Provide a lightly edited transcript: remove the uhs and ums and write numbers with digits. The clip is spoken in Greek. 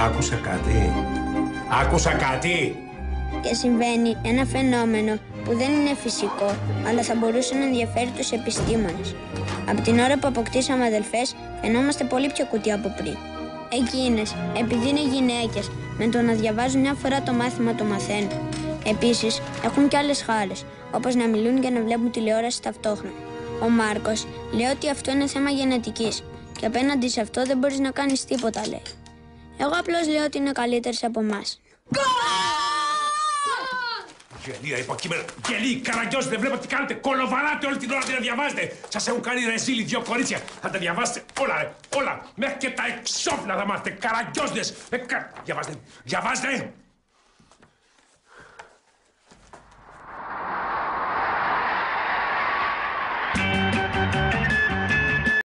Άκουσα κάτι. Άκουσα κάτι. Και συμβαίνει ένα φαινόμενο που δεν είναι φυσικό, αλλά θα μπορούσε να ενδιαφέρει τους επιστήμονες. Από την ώρα που αποκτήσαμε αδελφές, φαινόμαστε πολύ πιο κουτί από πριν. Εκείνες, επειδή είναι γυναίκες, με το να διαβάζουν μια φορά το μάθημα το μαθαίνουν. Επίσης, έχουν και άλλες χάρες, όπως να μιλούν και να βλέπουν τηλεόραση ταυτόχρονα. Ο Μάρκος λέει ότι αυτό είναι θέμα γενετικής και απέναντι σε αυτό δεν μπορείς να κάνεις τίποτα, λέει. Εγώ απλώς λέω ότι είναι καλύτερες από εμάς. Γελία, υποκείμενα. Γελί, καραγκιόζοι, δεν βλέπω τι κάνετε. Κολοβαράτε όλη την ώρα τι να διαβάζετε. Σας έχουν κάνει ρεζίλι δύο κορίτσια. Θα τα διαβάσετε όλα, ρε. Όλα. Μέχρι και τα εξώφυλλα θα μάθετε. Καραγκιόζιδες. Διαβάστε. Διαβάστε.